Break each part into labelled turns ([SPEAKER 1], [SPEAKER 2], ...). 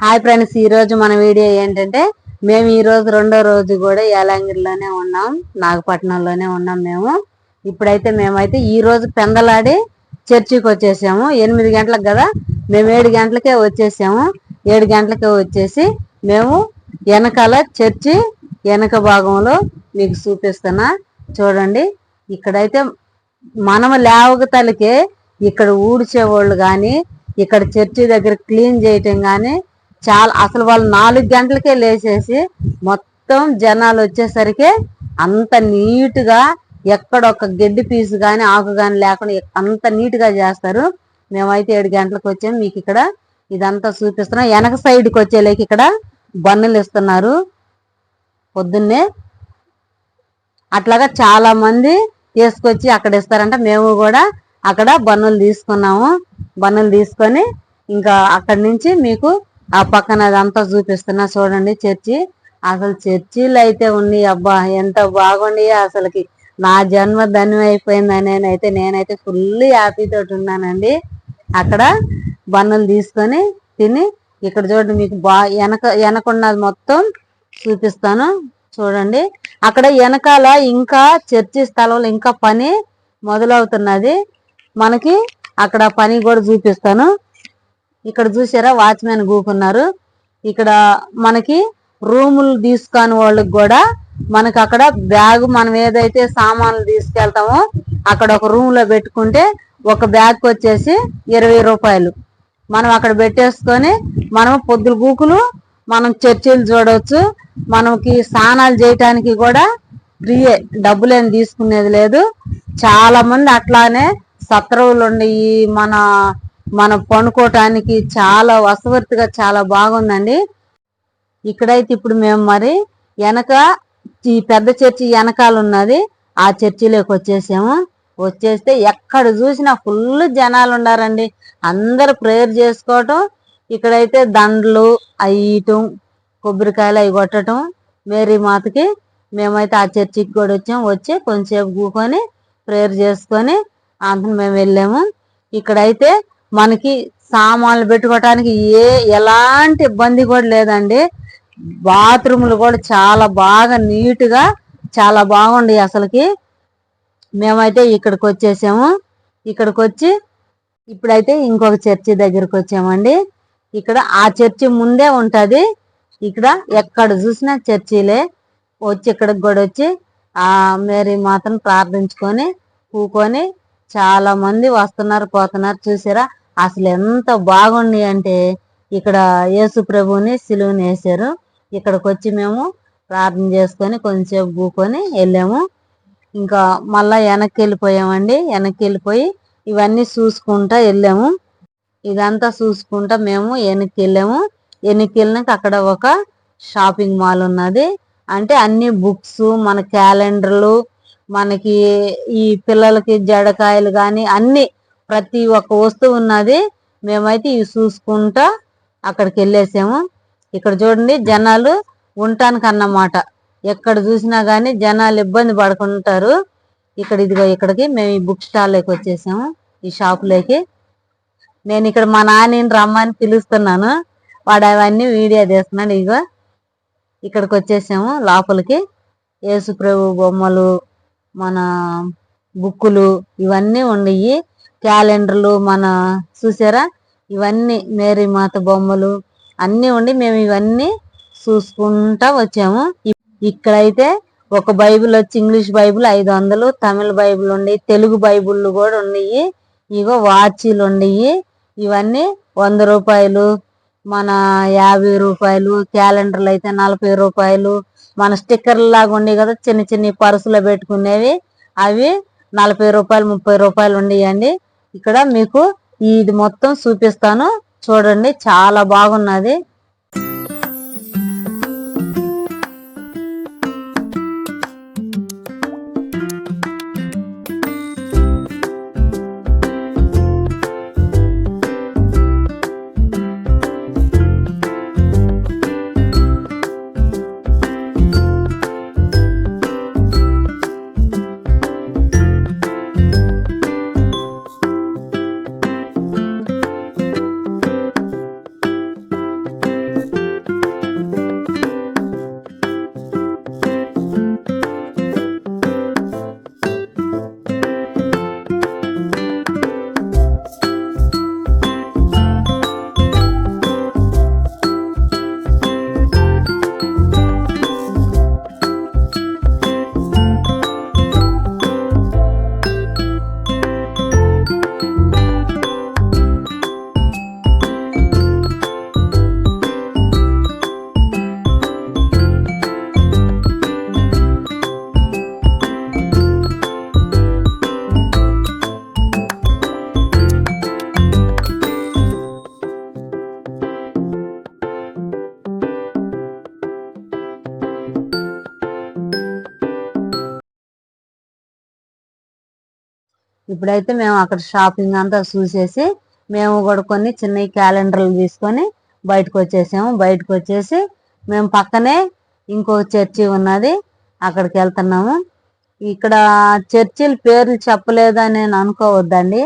[SPEAKER 1] Hi friends, ఈ రోజు మన వీడియో ఏంటంటే మేము ఈ రోజు రెండో రోజు కూడా యాలంగిరిలోనే ఉన్నాం, నాగపట్నంలోనే ఉన్నాం. ఇప్పుడైతే మేమైతే ఈ రోజు పెందలాడి చర్చికి వచ్చేసాము. 8 గంటలకు కదా, మేము 7 గంటలకే వచ్చేసాము. 7 గంటలకే వచ్చేసి మేము వెనకాల చర్చి వెనక భాగంలో మీకు చూపిస్తున్నా చూడండి. ఇక్కడైతే మనం లేవగతలకే ఇక్కడ ఊడ్చేవాళ్ళు కానీ, ఇక్కడ చర్చి దగ్గర క్లీన్ చేయటం కానీ చాలా, అసలు వాళ్ళు 4 గంటలకే లేచేసి మొత్తం జనాలు వచ్చేసరికి అంత నీట్గా, ఎక్కడొక్క గడ్డి పీసు కానీ ఆకు కానీ లేకుండా అంత నీట్గా చేస్తారు. మేమైతే 7 గంటలకు వచ్చాము. మీకు ఇక్కడ ఇదంతా చూపిస్తున్నాం. వెనక సైడ్కి వచ్చేలేకి ఇక్కడ బన్నులు ఇస్తున్నారు పొద్దున్నే. అట్లాగా చాలా మంది తీసుకొచ్చి అక్కడ ఇస్తారంట. మేము కూడా అక్కడ బన్నులు తీసుకున్నాము. బన్నులు తీసుకొని ఇంకా అక్కడి నుంచి మీకు ఆ పక్కన అదంతా చూపిస్తున్నా చూడండి. చర్చి అసలు చర్చిలు అయితే ఉన్నాయి. అబ్బా ఎంత బాగుండి, అసలుకి నా జన్మ ధన్యం అయిపోయిందని నేనైతే ఫుల్ హ్యాపీతో ఉన్నానండి. అక్కడ బన్నులు తీసుకొని తిని ఇక్కడ చూడండి, మీకు వెనకున్నది మొత్తం చూపిస్తాను చూడండి. అక్కడ వెనకాల ఇంకా చర్చి స్థలంలో ఇంకా పని మొదలవుతున్నది. మనకి అక్కడ పని కూడా చూపిస్తాను. ఇక్కడ చూసారా, వాచ్మెన్ కూకున్నారు. ఇక్కడ మనకి రూములు తీసుకొని వాళ్ళకి కూడా మనకి అక్కడ బ్యాగ్, మనం ఏదైతే సామాన్లు తీసుకెళ్తామో అక్కడ ఒక రూమ్ లో పెట్టుకుంటే ఒక బ్యాగ్ వచ్చేసి 20 రూపాయలు. మనం అక్కడ పెట్టేసుకొని మనం పొద్దుల గూకులు మనం చర్చిలు చూడవచ్చు. మనకి స్నానాలు చేయటానికి కూడా ఫ్రీయే, డబ్బులేం తీసుకునేది లేదు. చాలా మంది అట్లానే సత్రవులు ఉండయి. మన పనుకోవటానికి చాలా వసవర్తిగా చాలా బాగుందండి. ఇక్కడైతే ఇప్పుడు మేము మరి వెనక ఈ పెద్ద చర్చి వెనకాల ఉన్నది, ఆ చర్చిలోకి వచ్చేసాము. వచ్చేస్తే ఎక్కడ చూసినా ఫుల్ జనాలు ఉండారండి. అందరు ప్రేయర్ చేసుకోవటం, ఇక్కడైతే దండలు అయ్యటం, కొబ్బరికాయలు అవి కొట్టడం మేరీ మాతకి. మేమైతే ఆ చర్చికి కూడా వచ్చి కొంచెంసేపు కూకొని ప్రేయర్ చేసుకొని అంత మేము వెళ్ళాము. ఇక్కడైతే మనకి సామాన్లు పెట్టుకోవటానికి ఎలాంటి ఇబ్బంది కూడా లేదండి. బాత్రూములు కూడా చాలా బాగా నీట్గా చాలా బాగుంది అసలుకి. మేమైతే ఇక్కడికి వచ్చేసాము. ఇక్కడికి వచ్చి ఇప్పుడైతే ఇంకొక చర్చి దగ్గరికి వచ్చామండి. ఇక్కడ ఆ చర్చి ముందే ఉంటది. ఇక్కడ ఎక్కడ చూసినా చర్చిలే. వచ్చి ఇక్కడికి కూడా వచ్చి ఆ మేరీ మాతను ప్రార్థించుకొని కూకొని చాలా మంది వస్తున్నారు పోతున్నారు. చూసారా అసలు ఎంత బాగుంది అంటే, ఇక్కడ యేసు ప్రభుని సిలువని వేసారు. ఇక్కడికి వచ్చి మేము ప్రార్థన చేసుకొని కొంచెంసేపు కూకొని వెళ్ళాము. ఇంకా మళ్ళా వెనక్కి వెళ్ళిపోయామండి. వెనక్కి వెళ్ళిపోయి ఇవన్నీ చూసుకుంటా వెళ్ళాము. ఇదంతా చూసుకుంటా మేము వెనక్కి వెళ్ళాము. వెనక్కి వెళ్ళినాక అక్కడ ఒక షాపింగ్ మాల్ ఉన్నది. అంటే అన్ని బుక్స్, మన క్యాలెండర్లు, మనకి ఈ పిల్లలకి జడకాయలు కానీ అన్ని ప్రతి ఒక్క వస్తువు ఉన్నది. మేమైతే ఇవి చూసుకుంటా అక్కడికి వెళ్ళేసాము. ఇక్కడ చూడండి, జనాలు ఉండటానికి అన్నమాట. ఎక్కడ చూసినా కానీ జనాలు ఇబ్బంది పడుకుంటారు. ఇక్కడికి మేము ఈ బుక్ స్టాల్లోకి వచ్చేసాము, ఈ షాపులోకి. నేను ఇక్కడ మా నాన్నని రమ్మని పిలుస్తున్నాను, వాడు అవన్నీ వీడియో తీస్తున్నాడు. ఇక్కడికి వచ్చేసాము లోపలికి. యేసు ప్రభు బొమ్మలు, మన బుక్కులు ఇవన్నీ ఉన్నాయి. క్యాలెండర్లు మన చూసారా, ఇవన్నీ మేరీ మాత బొమ్మలు అన్నీ ఉండి మేము ఇవన్నీ చూసుకుంటా వచ్చాము. ఇక్కడైతే ఒక బైబిల్ వచ్చి ఇంగ్లీష్ బైబిల్ 500, తమిళ బైబిల్ ఉన్నాయి, తెలుగు బైబిళ్ళు కూడా ఉన్నాయి. వాచీలు ఉన్నాయి. ఇవన్నీ 100 రూపాయలు, మన 50 రూపాయలు. క్యాలెండర్లు అయితే 40 రూపాయలు. మన స్టిక్కర్లు లాగా ఉండే కదా, చిన్న చిన్న పర్సులో పెట్టుకునేవి, అవి 40 రూపాయలు 30 రూపాయలు ఉండేయండి. ఇక్కడ మీకు ఇది మొత్తం చూపిస్తాను చూడండి, చాలా బాగున్నది. ఇప్పుడైతే మేము అక్కడ షాపింగ్ అంతా చూసేసి మేము కూడా కొన్ని చిన్న క్యాలెండర్లు తీసుకొని బయటకు వచ్చేసాము. బయటకు వచ్చేసి మేము పక్కనే ఇంకో చర్చి ఉన్నది, అక్కడికి వెళ్తున్నాము. ఇక్కడ చర్చిల పేర్లు చెప్పలేదని నేను అనుకోవద్దండి.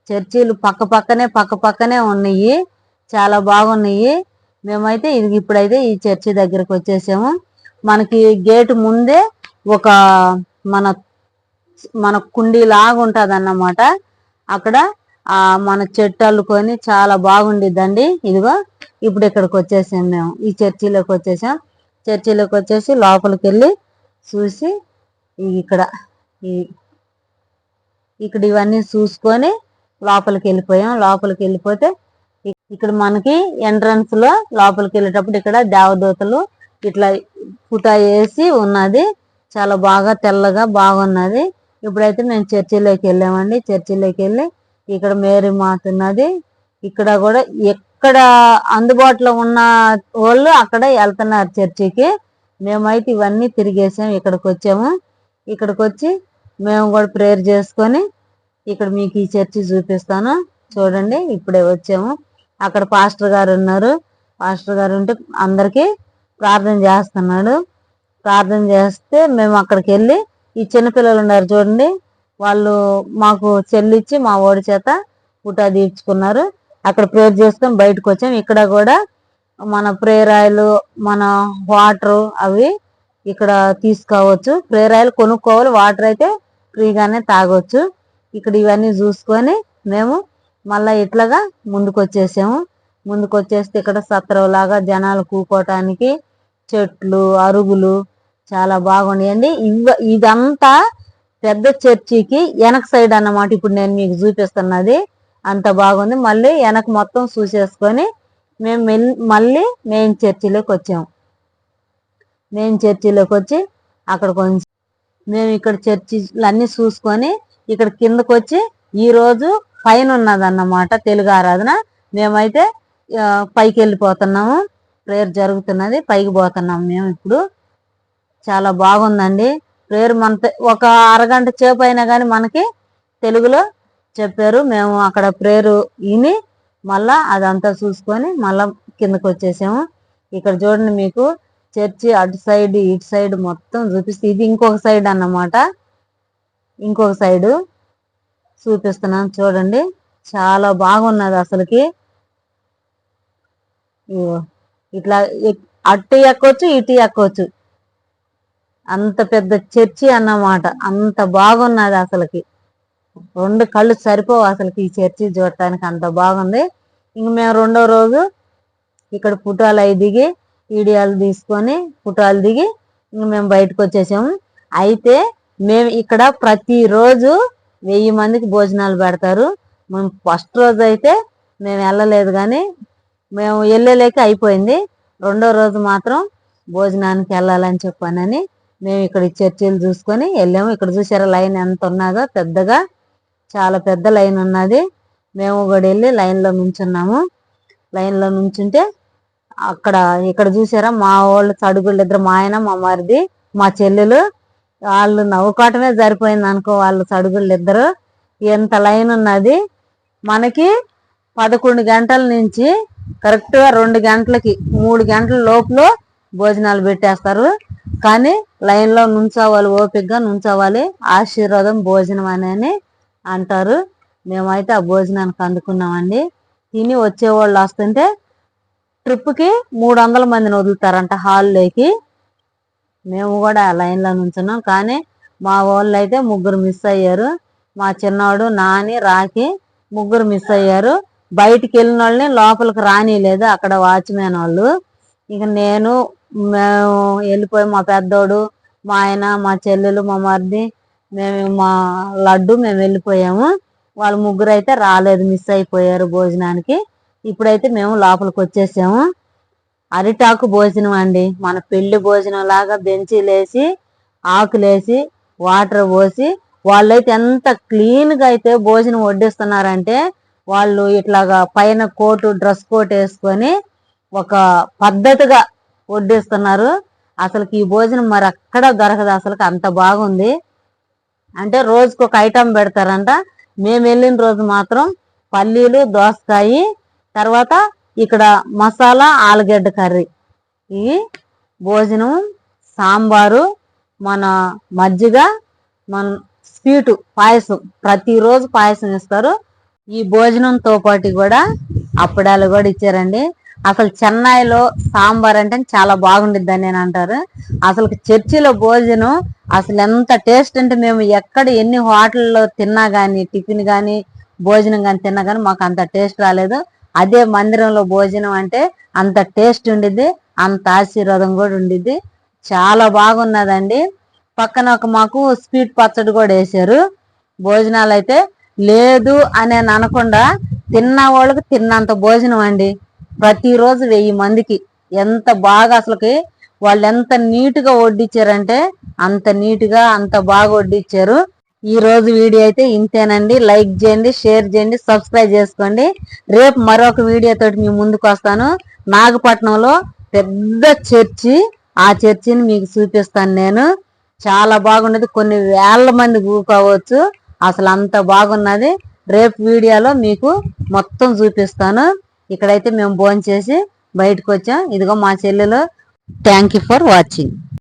[SPEAKER 1] చర్చిలు పక్క పక్కనే ఉన్నాయి, చాలా బాగున్నాయి. మేమైతే ఇప్పుడైతే ఈ చర్చి దగ్గరకు వచ్చేసాము. మనకి గేటు ముందే ఒక మన మన కుండీ లాగా ఉంటది అన్నమాట. అక్కడ మన చెట్టు అల్లుకొని చాలా బాగుండిద్దండి. ఇదిగో ఇప్పుడు ఇక్కడికి వచ్చేసాం, మేము ఈ చర్చిలోకి వచ్చేసాం. చర్చిలోకి వచ్చేసి లోపలికి వెళ్ళి చూసి ఇక్కడ ఇక్కడ ఇవన్నీ చూసుకొని లోపలికి వెళ్ళిపోయాం. లోపలికి వెళ్ళిపోతే ఇక్కడ మనకి ఎంట్రన్స్ లో లోపలికి వెళ్ళేటప్పుడు ఇక్కడ దేవదూతలు ఇట్లా పుటా వేసి ఉన్నది, చాలా బాగా తెల్లగా బాగున్నది. ఇప్పుడైతే మేము చర్చిలోకి వెళ్ళామండి. చర్చిలోకి వెళ్ళి ఇక్కడ మేరీ మాత ఉన్నది. ఇక్కడ కూడా ఎక్కడ అందుబాటులో ఉన్న వాళ్ళు అక్కడ వెళ్తున్నారు చర్చికి. మేమైతే ఇవన్నీ తిరిగేసాం, ఇక్కడికి వచ్చాము. ఇక్కడికి వచ్చి మేము కూడా ప్రేయర్ చేసుకొని ఇక్కడ మీకు ఈ చర్చి చూపిస్తాను చూడండి. ఇప్పుడే వచ్చాము. అక్కడ పాస్టర్ గారు ఉన్నారు. పాస్టర్ గారు ఉంటే అందరికి ప్రార్థన చేస్తున్నాడు. ప్రార్థన చేస్తే మేము అక్కడికి వెళ్ళి ఈ చిన్నపిల్లలు ఉన్నారు చూడండి, వాళ్ళు మాకు చెల్లిచ్చి మా ఓడి చేత పుటా తీర్చుకున్నారు. అక్కడ ప్రేయర్ చేసుకొని బయటకు వచ్చాం. ఇక్కడ కూడా మన ప్రేయర్ ఆయిల్, మన వాటర్ అవి ఇక్కడ తీసుకోవచ్చు. ప్రేయర్ ఆయిల్ కొనుక్కోవాలి, వాటర్ అయితే ఫ్రీగానే తాగొచ్చు. ఇక్కడ ఇవన్నీ చూసుకొని మేము మళ్ళా ఇట్లాగా ముందుకు వచ్చేసాము. ముందుకు వచ్చేస్తే ఇక్కడ సత్రం లాగా జనాలు కూకోటానికి చెట్లు అరుగులు చాలా బాగున్నాయండి. ఇదంతా పెద్ద చర్చికి వెనక సైడ్ అన్నమాట. ఇప్పుడు నేను మీకు చూపిస్తున్నది అంత బాగుంది. మళ్ళీ వెనక మొత్తం చూసేసుకొని మేము మళ్ళీ మెయిన్ చర్చిలోకి వచ్చాము. మెయిన్ చర్చిలోకి వచ్చి అక్కడ కొంచెం మేము ఇక్కడ చర్చిలు అన్ని చూసుకొని ఇక్కడ కిందకు వచ్చి ఈ రోజు పైన ఉన్నదన్నమాట తెలుగు ఆరాధన. మేమైతే పైకి వెళ్ళిపోతున్నాము, ప్రేయర్ జరుగుతున్నది, పైకి పోతున్నాము మేము ఇప్పుడు. చాలా బాగుందండి ప్రేయర్. మన ఒక అరగంట సేపు అయినా కానీ మనకి తెలుగులో చెప్పారు. మేము అక్కడ ప్రేయర్ విని మళ్ళా అదంతా చూసుకొని మళ్ళా కిందకు వచ్చేసాము. ఇక్కడ చూడండి, మీకు చర్చి అటు సైడ్ ఇటు సైడ్ మొత్తం చూపిస్తే ఇది ఇంకొక సైడ్ అన్నమాట. ఇంకొక సైడు చూపిస్తున్నాను చూడండి, చాలా బాగున్నది అసలుకి. ఇట్లా అటు ఎక్కొచ్చు ఇటు ఎక్కొచ్చు, అంత పెద్ద చర్చి అన్నమాట. అంత బాగున్నది అసలుకి, రెండు కళ్ళు సరిపోవు అసలుకి ఈ చర్చి చూడటానికి, అంత బాగుంది. ఇంక మేము రెండో రోజు ఇక్కడ పుటాలు అవి దిగి ఈడియాలు తీసుకొని పుటాలు దిగి ఇంక మేము బయటకు వచ్చేసాము. అయితే మేము ఇక్కడ ప్రతిరోజు 1000 మందికి భోజనాలు పెడతారు. మేము ఫస్ట్ రోజు అయితే మేము వెళ్ళలేదు, కానీ మేము వెళ్ళలేక అయిపోయింది. రెండో రోజు మాత్రం భోజనానికి వెళ్ళాలని చెప్పానని మేము ఇక్కడ చర్చిలు చూసుకొని వెళ్ళాము. ఇక్కడ చూసారా లైన్ ఎంత ఉన్నదో, పెద్దగా చాలా పెద్ద లైన్ ఉన్నది. మేము కూడా వెళ్ళి లైన్లో నుంచున్నాము. లైన్లో నుంచుంటే అక్కడ ఇక్కడ చూసారా మా వాళ్ళు చడుగుళ్ళు ఇద్దరు, మా ఆయన మా మరిది మా చెల్లెలు, వాళ్ళు నవ్వుకోవటమే సరిపోయింది అనుకో. వాళ్ళు చడుగుళ్ళు ఇద్దరు, ఎంత లైన్ ఉన్నది. మనకి 11 గంటల నుంచి కరెక్ట్గా 2 గంటలకి 3 గంటల లోపల భోజనాలు పెట్టేస్తారు. కానీ లైన్లో నుంచోవాలి, ఓపికగా నుంచోవాలి. ఆశీర్వాదం భోజనం అని అంటారు. మేమైతే ఆ భోజనానికి అందుకున్నామండి. తిని వచ్చేవాళ్ళు వస్తుంటే ట్రిప్కి 300 మందిని వదులుతారంట హాల్లోకి. మేము కూడా ఆ లైన్లో నుంచున్నాం. కానీ మా వాళ్ళు అయితే 3 మిస్ అయ్యారు. మా చిన్నవాడు నాని రాకి 3 మిస్ అయ్యారు. బయటికి వెళ్ళిన వాళ్ళని లోపలికి రానిలేదు అక్కడ వాచ్మెన్ వాళ్ళు. ఇక మేము వెళ్ళిపోయి మా పెద్దోడు, మా ఆయన, మా చెల్లెలు, మా మరిది, మేము మా లడ్డు మేము వెళ్ళిపోయాము. వాళ్ళు 3 అయితే రాలేదు, మిస్ అయిపోయారు భోజనానికి. ఇప్పుడైతే మేము లోపలికి వచ్చేసాము. అరిటాకు భోజనం అండి, మన పెళ్లి భోజనం లాగా బెంచీలేసి ఆకులేసి వాటర్ పోసి వాళ్ళైతే ఎంత క్లీన్గా అయితే భోజనం వడ్డిస్తున్నారంటే, వాళ్ళు ఇట్లాగా పైన డ్రెస్ కోట్ వేసుకొని ఒక పద్ధతిగా వడ్డిస్తున్నారు. అసలుకి ఈ భోజనం మరి అక్కడ దొరకదు, అసలుకి అంత బాగుంది. అంటే రోజుకు ఒక ఐటమ్ పెడతారంట. మేము వెళ్ళిన రోజు మాత్రం పల్లీలు, దోసకాయ, తర్వాత ఇక్కడ మసాలా ఆలుగడ్డ కర్రీ, ఈ భోజనం, సాంబారు, మన మజ్జిగ, మన స్వీటు, పాయసం, ప్రతిరోజు పాయసం ఇస్తారు. ఈ భోజనంతో పాటు కూడా అప్పడాలు కూడా ఇచ్చారండి. అసలు చెన్నైలో సాంబార్ అంటే చాలా బాగుండిద్ది అని అంటారు. అసలు చర్చిలో భోజనం అసలు ఎంత టేస్ట్ అంటే మేము ఎక్కడ ఎన్ని హోటల్లో తిన్నా కానీ, టిఫిన్ కానీ, భోజనం కానీ తిన్నా కానీ మాకు అంత టేస్ట్ రాలేదు. అదే మందిరంలో భోజనం అంటే అంత టేస్ట్ ఉండిద్ది, అంత ఆశీర్వాదం కూడా ఉండిద్ది. చాలా బాగున్నదండి. పక్కన మాకు స్వీట్ పచ్చడి కూడా వేసారు. భోజనాలు అయితే లేదు అని అనకుండా తిన్న వాళ్ళకి తిన్నంత భోజనం అండి. ప్రతిరోజు 1000 మందికి ఎంత బాగా, అసలుకి వాళ్ళు ఎంత నీట్గా వడ్డించారంటే అంత నీట్గా, అంత బాగా వడ్డించారు. ఈ రోజు వీడియో అయితే ఇంతేనండి. లైక్ చేయండి, షేర్ చేయండి, సబ్స్క్రైబ్ చేసుకోండి. రేపు మరొక వీడియో తోటి మీ ముందుకు వస్తాను. నాగపట్నంలో పెద్ద చర్చి, ఆ చర్చిని మీకు చూపిస్తాను నేను. చాలా బాగున్నది, కొన్ని వేల మంది కూకోవచ్చు, అసలు అంత బాగున్నది. రేపు వీడియోలో మీకు మొత్తం చూపిస్తాను. ఇక్కడైతే మేము భోంచేసి బయటకు వచ్చాం. ఇదిగో మా చెల్లెలు. Thank you for watching.